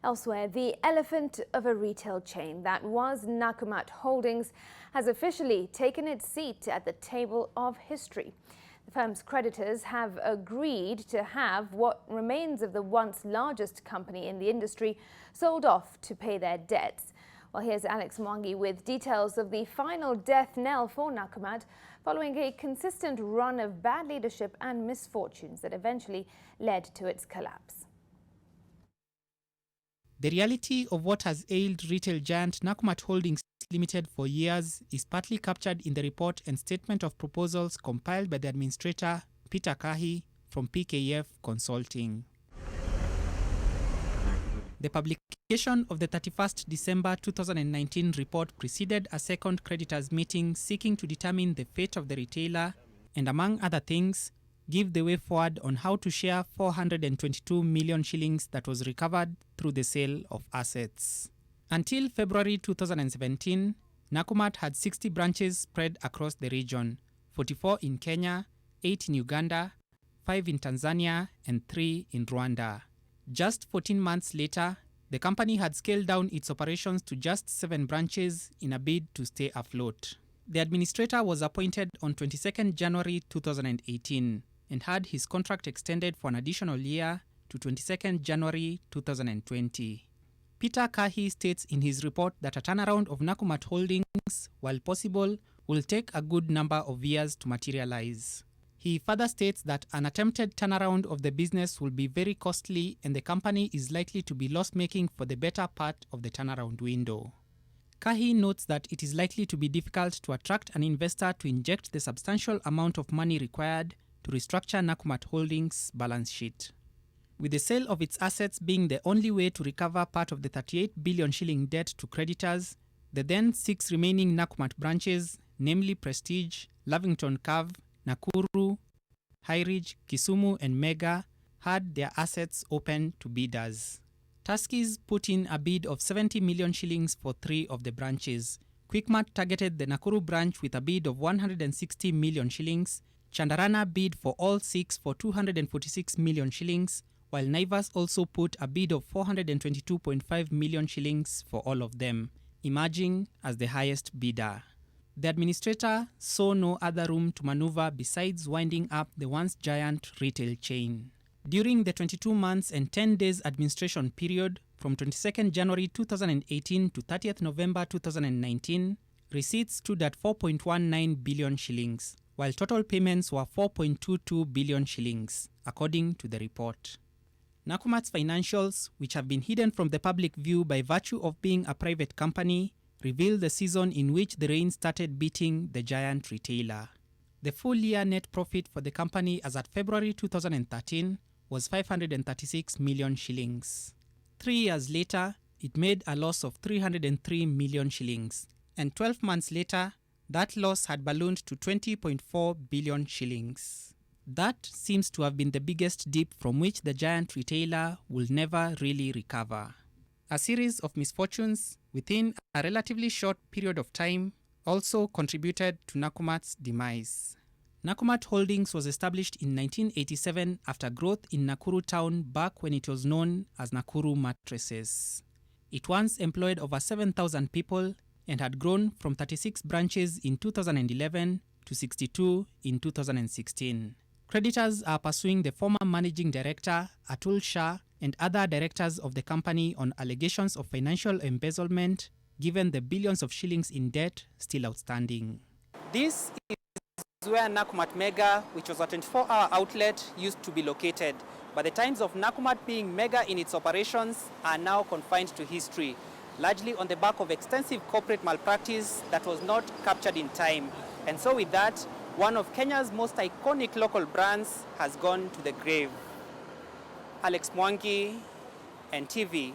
Elsewhere, the elephant of a retail chain that was Nakumatt Holdings has officially taken its seat at the table of history. The firm's creditors have agreed to have what remains of the once largest company in the industry sold off to pay their debts. Well, here's Alex Mwangi with details of the final death knell for Nakumatt following a consistent run of bad leadership and misfortunes that eventually led to its collapse. The reality of what has ailed retail giant Nakumatt Holdings Limited for years is partly captured in the report and statement of proposals compiled by the administrator Peter Kahi from PKF Consulting. The publication of the 31st December 2019 report preceded a second creditors meeting seeking to determine the fate of the retailer and, among other things, give the way forward on how to share 422 million shillings that was recovered through the sale of assets. Until February 2017, Nakumatt had 60 branches spread across the region, 44 in Kenya, 8 in Uganda, 5 in Tanzania, and 3 in Rwanda. Just 14 months later, the company had scaled down its operations to just 7 branches in a bid to stay afloat. The administrator was appointed on 22nd January 2018 and had his contract extended for an additional year to 22nd January 2020. Peter Kahi states in his report that a turnaround of Nakumatt Holdings, while possible, will take a good number of years to materialize. He further states that an attempted turnaround of the business will be very costly and the company is likely to be loss-making for the better part of the turnaround window. Kahi notes that it is likely to be difficult to attract an investor to inject the substantial amount of money required to restructure Nakumatt Holdings' balance sheet. With the sale of its assets being the only way to recover part of the 38 billion shilling debt to creditors, the then 6 remaining Nakumatt branches, namely Prestige, Lavington Cove, Nakuru, Highridge, Kisumu and Mega, had their assets open to bidders. Tuskys put in a bid of 70 million shillings for 3 of the branches. Quickmart targeted the Nakuru branch with a bid of 160 million shillings. Chandarana bid for all 6 for 246 million shillings, while Naivas also put a bid of 422.5 million shillings for all of them, emerging as the highest bidder. The administrator saw no other room to maneuver besides winding up the once giant retail chain. During the 22 months and 10 days administration period from 22nd January 2018 to 30th November 2019, receipts stood at 4.19 billion shillings, while total payments were 4.22 billion shillings, according to the report. Nakumatt's financials, which have been hidden from the public view by virtue of being a private company, reveal the season in which the rain started beating the giant retailer. The full-year net profit for the company as at February 2013 was 536 million shillings. 3 years later, it made a loss of 303 million shillings, and 12 months later, that loss had ballooned to 20.4 billion shillings. That seems to have been the biggest dip from which the giant retailer will never really recover. A series of misfortunes within a relatively short period of time also contributed to Nakumatt's demise. Nakumatt Holdings was established in 1987 after growth in Nakuru town back when it was known as Nakuru Mattresses. It once employed over 7,000 people and had grown from 36 branches in 2011 to 62 in 2016. Creditors are pursuing the former managing director, Atul Shah, and other directors of the company on allegations of financial embezzlement, given the billions of shillings in debt still outstanding. This is where Nakumatt Mega, which was a 24-hour outlet, used to be located. But the times of Nakumatt being mega in its operations are now confined to history, largely on the back of extensive corporate malpractice that was not captured in time. And so with that, one of Kenya's most iconic local brands has gone to the grave. Alex Mwangi, NTV.